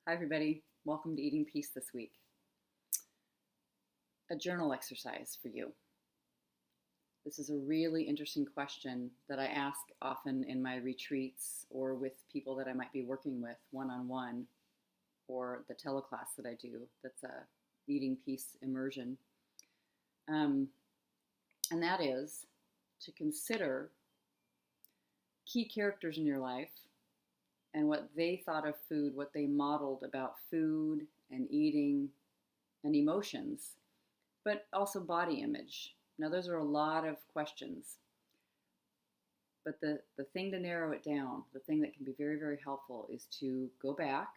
Hi, everybody. Welcome to Eating Peace this week. A journal exercise for you. This is a really interesting question that I ask often in my retreats or with people that I might be working with one-on-one, or the teleclass that I do that's a Eating Peace immersion. And that is to consider key characters in your life and what they thought of food, what they modeled about food and eating and emotions, but also body image. Now, those are a lot of questions, but the thing to narrow it down, the thing that can be very, very helpful is to go back,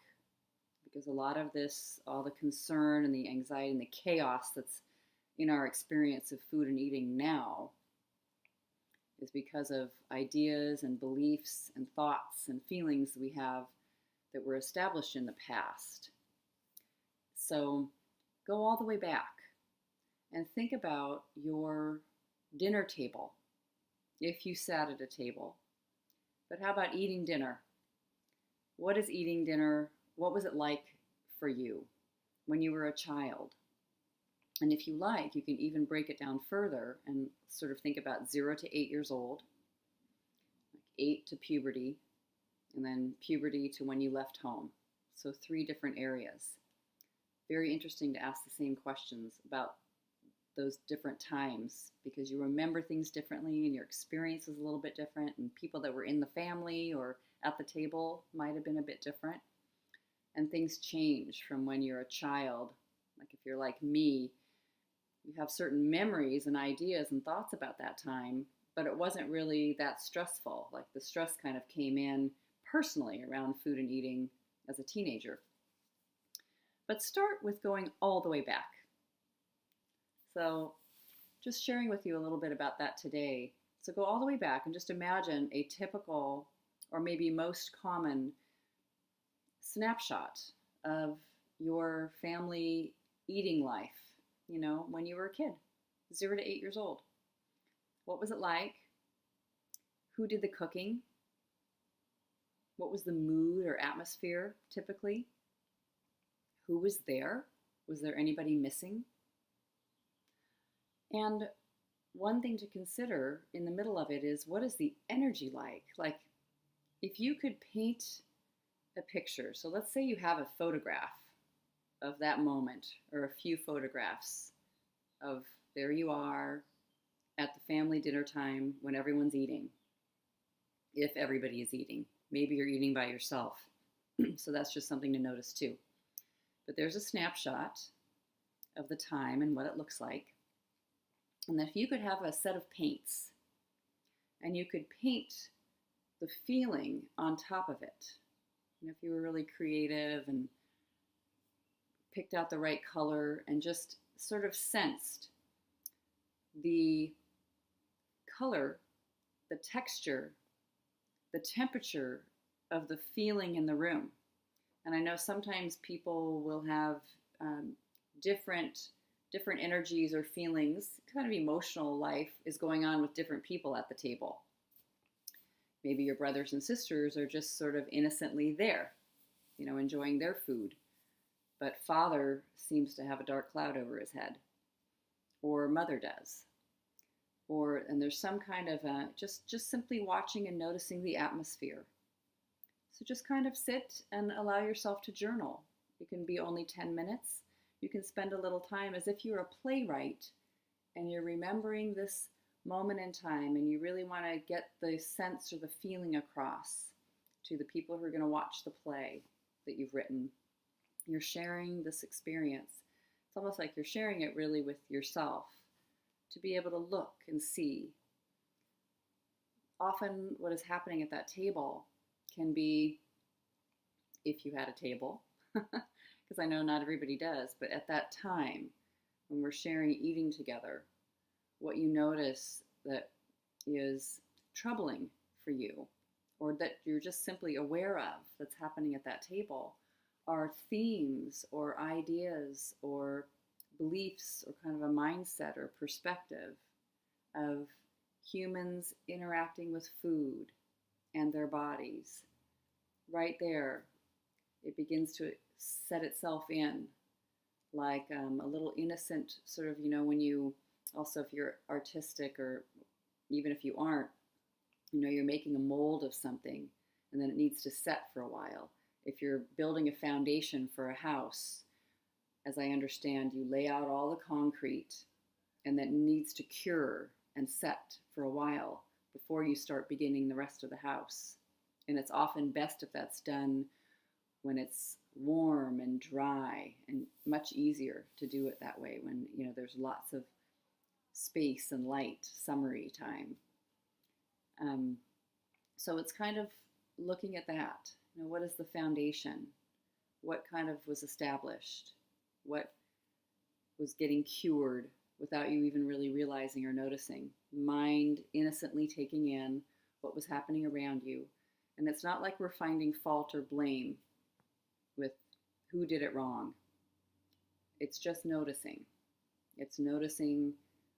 because a lot of this, all the concern and the anxiety and the chaos that's in our experience of food and eating now is because of ideas and beliefs and thoughts and feelings we have that were established in the past. So go all the way back and think about your dinner table, if you sat at a table. But how about eating dinner? What is eating dinner? What was it like for you when you were a child? And if you like, you can even break it down further and sort of think about 0 to 8 years old, like 8 to puberty, and then puberty to when you left home. So 3 different areas. Very interesting to ask the same questions about those different times, because you remember things differently and your experience is a little bit different, and people that were in the family or at the table might have been a bit different. And things change from when you're a child. Like if you're like me, you have certain memories and ideas and thoughts about that time, but it wasn't really that stressful. Like the stress kind of came in personally around food and eating as a teenager. But start with going all the way back. So just sharing with you a little bit about that today. So go all the way back and just imagine a typical, or maybe most common, snapshot of your family eating life, when you were a kid, 0 to 8 years old. What was it like? Who did the cooking? What was the mood or atmosphere typically? Who was there? Was there anybody missing? And one thing to consider in the middle of it is, what is the energy like? Like, if you could paint a picture, so let's say you have a photograph of that moment, or a few photographs of there you are at the family dinner time when everyone's eating, if everybody is eating. Maybe you're eating by yourself, so that's just something to notice too. But there's a snapshot of the time and what it looks like. And if you could have a set of paints and you could paint the feeling on top of it, if you were really creative and picked out the right color and just sort of sensed the color, the texture, the temperature of the feeling in the room. And I know sometimes people will have different energies or feelings, kind of emotional life is going on with different people at the table. Maybe your brothers and sisters are just sort of innocently there, enjoying their food. But father seems to have a dark cloud over his head, or mother does. And there's some kind of just simply watching and noticing the atmosphere. So just kind of sit and allow yourself to journal. It can be only 10 minutes. You can spend a little time as if you're a playwright and you're remembering this moment in time, and you really want to get the sense or the feeling across to the people who are going to watch the play that you've written. You're sharing this experience. It's almost like you're sharing it really with yourself, to be able to look and see. Often what is happening at that table can be, if you had a table, because I know not everybody does, but at that time when we're sharing eating together, what you notice that is troubling for you, or that you're just simply aware of that's happening at that table, are themes or ideas or beliefs or kind of a mindset or perspective of humans interacting with food and their bodies. Right there, it begins to set itself in like a little innocent sort of, when you also, if you're artistic or even if you aren't, you're making a mold of something and then it needs to set for a while. If you're building a foundation for a house, as I understand, you lay out all the concrete and that needs to cure and set for a while before you start beginning the rest of the house. And it's often best if that's done when it's warm and dry, and much easier to do it that way when there's lots of space and light, summery time. So it's kind of looking at that. What is the foundation? What kind of was established? What was getting cured without you even really realizing or noticing? Mind innocently taking in what was happening around you. And it's not like we're finding fault or blame with who did it wrong. It's just noticing. It's noticing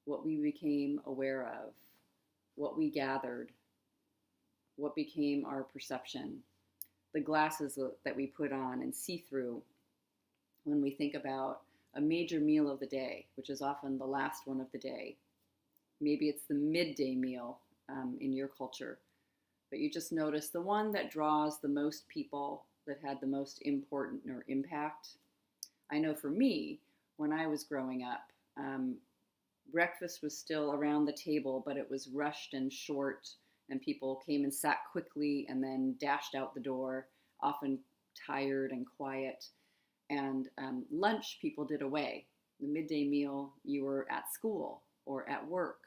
what we became aware of, what we gathered, what became our perception, the glasses that we put on and see through when we think about a major meal of the day, which is often the last one of the day. Maybe it's the midday meal in your culture, but you just notice the one that draws the most people, that had the most important or impact. I know for me, when I was growing up, breakfast was still around the table, but it was rushed and short, and people came and sat quickly and then dashed out the door, often tired and quiet. And lunch people did away. The midday meal, you were at school or at work,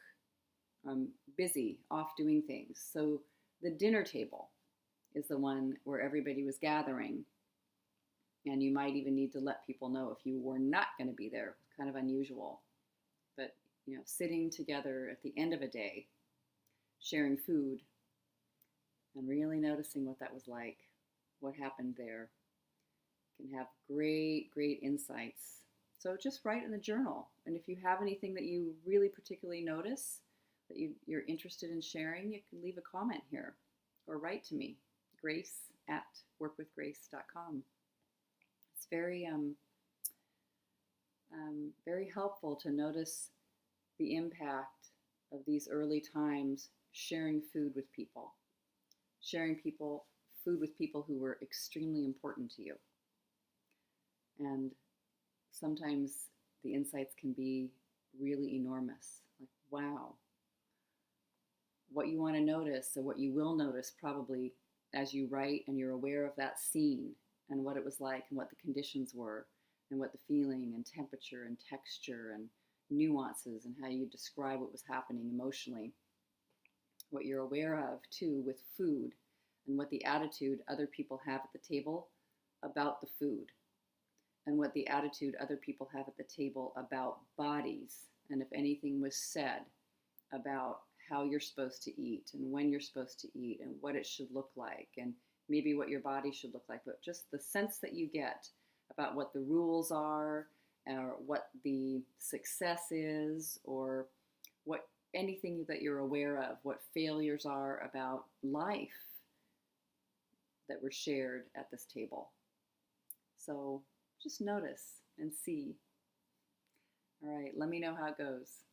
busy, off doing things. So the dinner table is the one where everybody was gathering. And you might even need to let people know if you were not going to be there. Kind of unusual. But, sitting together at the end of a day, sharing food, and really noticing what that was like, what happened there, can have great, great insights. So just write in the journal. And if you have anything that you really particularly notice that you're interested in sharing, you can leave a comment here or write to me, grace@workwithgrace.com. It's very, very helpful to notice the impact of these early times sharing food with people, food with people who were extremely important to you. And sometimes the insights can be really enormous. Like, wow. What you want to notice, or what you will notice probably as you write and you're aware of that scene and what it was like and what the conditions were and what the feeling and temperature and texture and nuances and how you describe what was happening emotionally. What you're aware of, too, with food and what the attitude other people have at the table about the food, and what the attitude other people have at the table about bodies, and if anything was said about how you're supposed to eat and when you're supposed to eat and what it should look like and maybe what your body should look like, but just the sense that you get about what the rules are or what the success is or what anything that you're aware of, what failures are about life that were shared at this table. So just notice and see. All right, let me know how it goes.